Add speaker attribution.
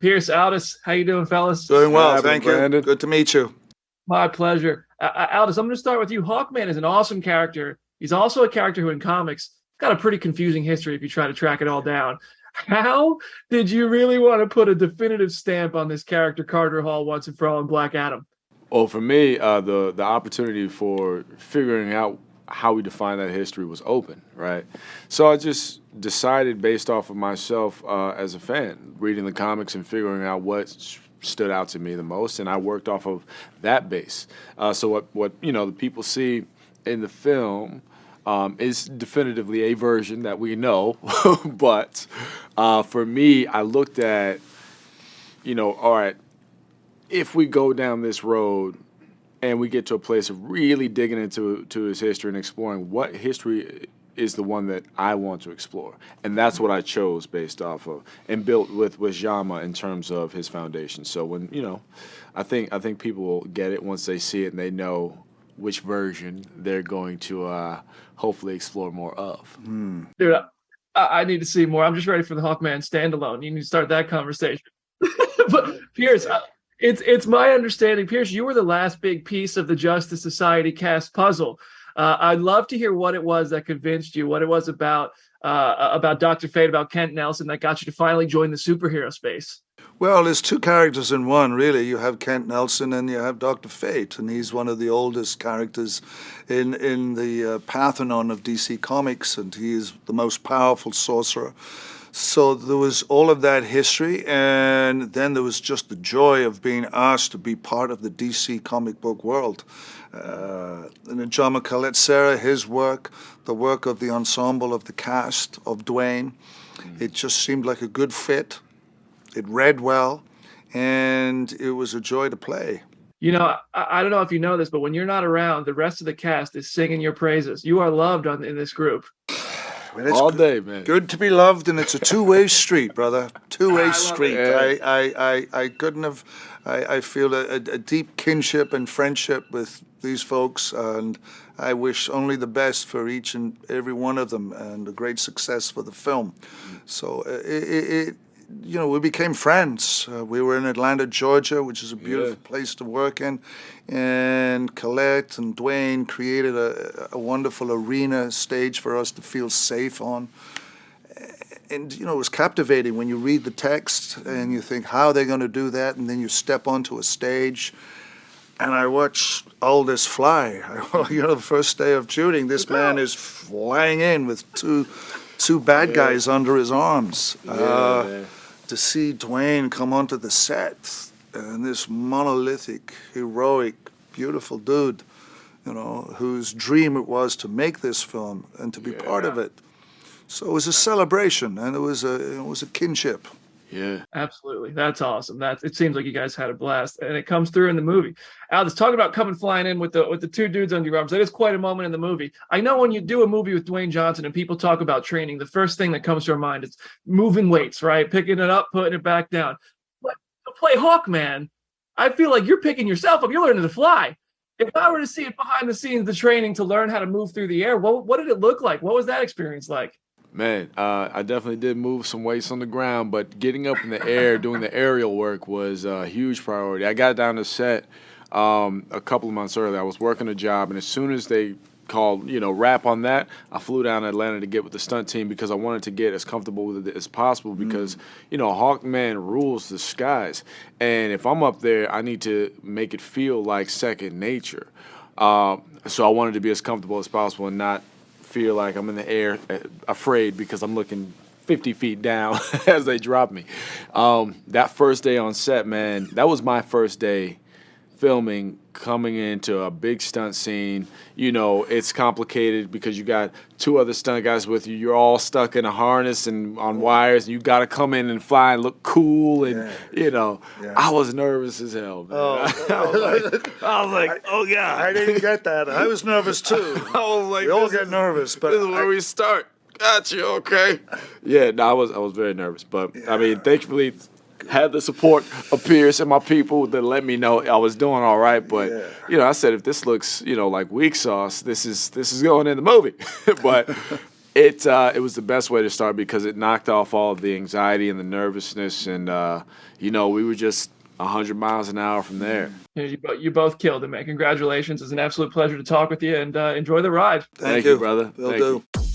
Speaker 1: Pierce, Aldis, how you doing, fellas?
Speaker 2: Doing well,
Speaker 3: What
Speaker 2: thank
Speaker 3: happened,
Speaker 2: you.
Speaker 3: Brandon?
Speaker 2: Good to meet you.
Speaker 1: My pleasure. Aldis, I'm going to start with you. Hawkman is an awesome character. He's also a character who in comics got a pretty confusing history if you try to track it all down. How did you really want to put a definitive stamp on this character, Carter Hall, once and for all in Black Adam?
Speaker 3: Well, for me, the opportunity for figuring out how we define that history was open, right? So I just decided based off of myself as a fan, reading the comics and figuring out what stood out to me the most, and I worked off of that base. So what the people see in the film is definitively a version that we know, but for me, I looked at, all right, if we go down this road and we get to a place of really digging into his history and exploring what history is the one that I want to explore. And that's what I chose based off of and built with Jama in terms of his foundation. So when, I think people will get it once they see it and they know which version they're going to hopefully explore more of.
Speaker 1: Dude, I need to see more. I'm just ready for the Hawkman standalone. You need to start that conversation. But Pierce, it's my understanding, Pierce, you were the last big piece of the Justice Society cast puzzle. I'd love to hear what it was that convinced you, what it was about Dr. Fate, about Kent Nelson that got you to finally join the superhero space.
Speaker 2: Well, there's two characters in one, really. You have Kent Nelson and you have Dr. Fate, and he's one of the oldest characters in the Parthenon of DC Comics, and he is the most powerful sorcerer. So there was all of that history, and then there was just the joy of being asked to be part of the DC comic book world. And John McCallett, his work, the work of the ensemble of the cast of Dwayne, it just seemed like a good fit. It read well, and it was a joy to play.
Speaker 1: I don't know if you know this, but when you're not around, the rest of the cast is singing your praises. You are loved in this group.
Speaker 2: Well,
Speaker 3: all day, man.
Speaker 2: Good to be loved, and it's a two-way street, brother. Two-way
Speaker 1: I
Speaker 2: street. I couldn't have. I feel a deep kinship and friendship with these folks, and I wish only the best for each and every one of them, and a great success for the film. So we became friends. We were in Atlanta, Georgia, which is a beautiful place to work in. And Colette and Dwayne created a wonderful arena stage for us to feel safe on. And, it was captivating when you read the text and you think, how are they going to do that? And then you step onto a stage. And I watched Aldis fly. The first day of shooting, this man is flying in with two bad guys under his arms. To see Dwayne come onto the set and this monolithic, heroic, beautiful dude, whose dream it was to make this film and to be part of it. So it was a celebration, and it was a kinship.
Speaker 3: Yeah,
Speaker 1: absolutely. That's awesome. It seems like you guys had a blast, and it comes through in the movie. Aldis, talking about coming flying in with the two dudes under your arms. That is quite a moment in the movie. I know when you do a movie with Dwayne Johnson and people talk about training, the first thing that comes to our mind is moving weights, right? Picking it up, putting it back down. But to play Hawkman, I feel like you're picking yourself up. You're learning to fly. If I were to see it behind the scenes, the training to learn how to move through the air, what did it look like? What was that experience like?
Speaker 3: Man, I definitely did move some weights on the ground, but getting up in the air, doing the aerial work was a huge priority. I got down to set a couple of months earlier. I was working a job, and as soon as they called, wrap on that, I flew down to Atlanta to get with the stunt team because I wanted to get as comfortable with it as possible because, Hawkman rules the skies. And if I'm up there, I need to make it feel like second nature. So I wanted to be as comfortable as possible and not feel like I'm in the air afraid because I'm looking 50 feet down as they drop me. That first day on set, man, that was my first day filming, coming into a big stunt scene. It's complicated because you got two other stunt guys with you. You're all stuck in a harness and on wires, and you got to come in and fly and look cool. And, I was nervous as hell, man. I was like, oh, God.
Speaker 2: I didn't get that. I was nervous, too.
Speaker 3: I was like,
Speaker 2: we all get nervous. But
Speaker 3: this is where we start. Got you, okay. Yeah, no, I was very nervous. But, thankfully, had the support of Pierce and my people that let me know I was doing all right. But I said if this looks like weak sauce, this is going in the movie. But It was the best way to start because it knocked off all of the anxiety and the nervousness, and we were just 100 miles an hour from there.
Speaker 1: Yeah, you both killed it, man. Congratulations. It's an absolute pleasure to talk with you, and enjoy the ride.
Speaker 2: Thank
Speaker 3: you,
Speaker 2: you,
Speaker 3: brother.
Speaker 2: Will
Speaker 3: Thank
Speaker 2: do.
Speaker 3: you.